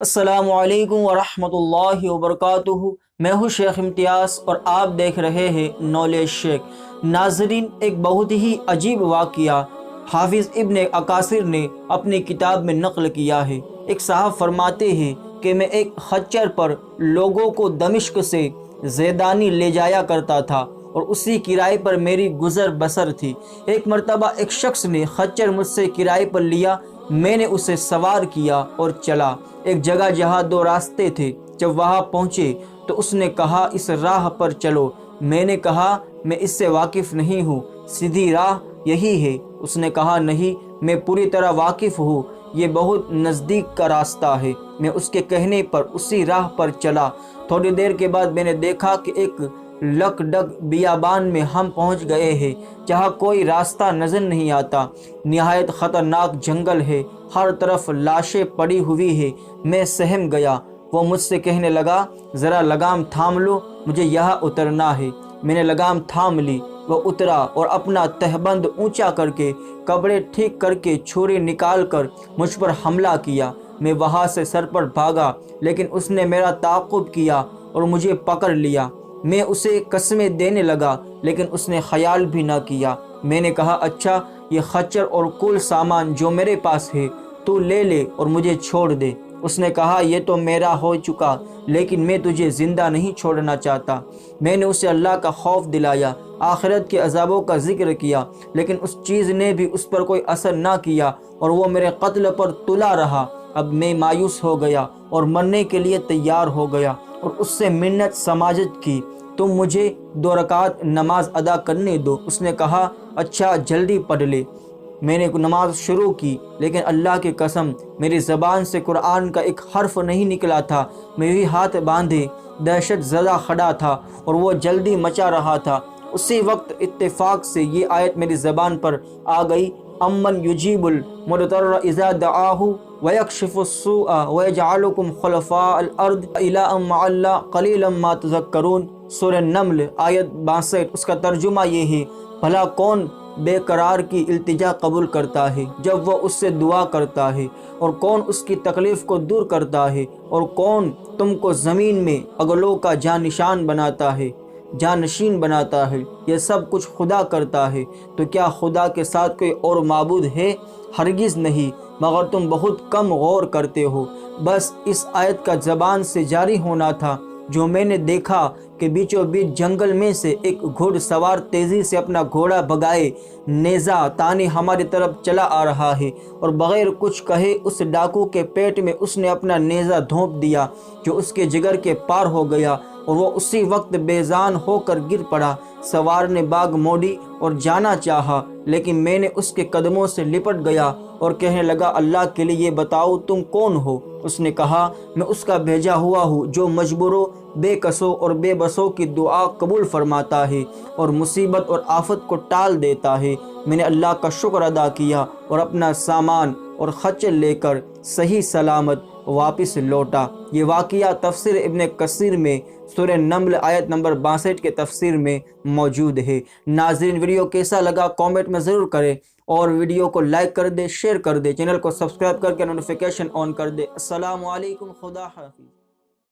السلام علیکم ورحمۃ اللہ وبرکاتہ۔ میں ہوں شیخ امتیاز اور آپ دیکھ رہے ہیں نالج شیخ۔ ناظرین، ایک بہت ہی عجیب واقعہ حافظ ابن عکاثر نے اپنی کتاب میں نقل کیا ہے۔ ایک صاحب فرماتے ہیں کہ میں ایک خچر پر لوگوں کو دمشق سے زیدانی لے جایا کرتا تھا اور اسی کرائے پر میری گزر بسر تھی۔ ایک مرتبہ ایک شخص نے خچر مجھ سے کرائے پر لیا، میں نے اسے سوار کیا اور چلا ایک جگہ جہاں دو راستے تھے۔ جب وہاں پہنچے تو اس نے کہا، اس راہ پر چلو۔ میں نے کہا، میں اس سے واقف نہیں ہوں، سیدھی راہ یہی ہے؟ اس نے کہا، نہیں، میں پوری طرح واقف ہوں، یہ بہت نزدیک کا راستہ ہے۔ میں اس کے کہنے پر اسی راہ پر چلا۔ تھوڑی دیر کے بعد میں نے دیکھا کہ ایک لک ڈگ بیابان میں ہم پہنچ گئے ہیں، جہاں کوئی راستہ نظر نہیں آتا۔ نہایت خطرناک جنگل ہے، ہر طرف لاشیں پڑی ہوئی ہیں۔ میں سہم گیا۔ وہ مجھ سے کہنے لگا، ذرا لگام تھام لو، مجھے یہاں اترنا ہے۔ میں نے لگام تھام لی۔ وہ اترا اور اپنا تہبند اونچا کر کے، کپڑے ٹھیک کر کے، چھری نکال کر مجھ پر حملہ کیا۔ میں وہاں سے سر پر بھاگا، لیکن اس نے میرا تعاقب کیا اور مجھے پکڑ لیا۔ میں اسے قسمیں دینے لگا، لیکن اس نے خیال بھی نہ کیا۔ میں نے کہا، اچھا، یہ خچر اور کل سامان جو میرے پاس ہے تو لے لے اور مجھے چھوڑ دے۔ اس نے کہا، یہ تو میرا ہو چکا، لیکن میں تجھے زندہ نہیں چھوڑنا چاہتا۔ میں نے اسے اللہ کا خوف دلایا، آخرت کے عذابوں کا ذکر کیا، لیکن اس چیز نے بھی اس پر کوئی اثر نہ کیا اور وہ میرے قتل پر تلا رہا۔ اب میں مایوس ہو گیا اور مرنے کے لیے تیار ہو گیا اور اس سے منت سماجت کی، تم مجھے 2 رکعت نماز ادا کرنے دو۔ اس نے کہا، اچھا، جلدی پڑھ لے۔ میں نے نماز شروع کی، لیکن اللہ کی قسم میری زبان سے قرآن کا ایک حرف نہیں نکلا تھا۔ میں بھی ہاتھ باندھے دہشت زدہ کھڑا تھا اور وہ جلدی مچا رہا تھا۔ اسی وقت اتفاق سے یہ آیت میری زبان پر آ گئی، امن یجیب المضطر اذا دعاہ ویکشف السوء ویجعلکم خلفاء الارض الہ مع اللہ قلیلا ما تذکرون۔ سورہ نمل آیت 62۔ اس کا ترجمہ یہ ہے، بھلا کون بے قرار کی التجا قبول کرتا ہے جب وہ اس سے دعا کرتا ہے، اور کون اس کی تکلیف کو دور کرتا ہے، اور کون تم کو زمین میں اگلوں کا جانشین بناتا ہے۔ یہ سب کچھ خدا کرتا ہے، تو کیا خدا کے ساتھ کوئی اور معبود ہے؟ ہرگز نہیں، مگر تم بہت کم غور کرتے ہو۔ بس اس آیت کا زبان سے جاری ہونا تھا جو میں نے دیکھا کہ بیچوں بیچ جنگل میں سے ایک گھوڑ سوار تیزی سے اپنا گھوڑا بگائے نیزہ تانے ہماری طرف چلا آ رہا ہے، اور بغیر کچھ کہے اس ڈاکو کے پیٹ میں اس نے اپنا نیزہ دھونپ دیا جو اس کے جگر کے پار ہو گیا، اور وہ اسی وقت بے جان ہو کر گر پڑا۔ سوار نے باغ موڑی اور جانا چاہا، لیکن میں نے اس کے قدموں سے لپٹ گیا اور کہنے لگا، اللہ کے لیے یہ بتاؤ تم کون ہو؟ اس نے کہا، میں اس کا بھیجا ہوا ہوں جو مجبوروں، بے کسوں اور بے بسوں کی دعا قبول فرماتا ہے اور مصیبت اور آفت کو ٹال دیتا ہے۔ میں نے اللہ کا شکر ادا کیا اور اپنا سامان اور خچر لے کر صحیح سلامت واپس لوٹا۔ یہ واقعہ تفسیر ابن کثیر میں سورہ نمل آیت نمبر 62 کے تفسیر میں موجود ہے۔ ناظرین، ویڈیو کیسا لگا کامنٹ میں ضرور کریں، اور ویڈیو کو لائک کر دے، شیئر کر دے، چینل کو سبسکرائب کر کے نوٹیفیکیشن آن کر دے۔ السلام علیکم، خدا حافظ۔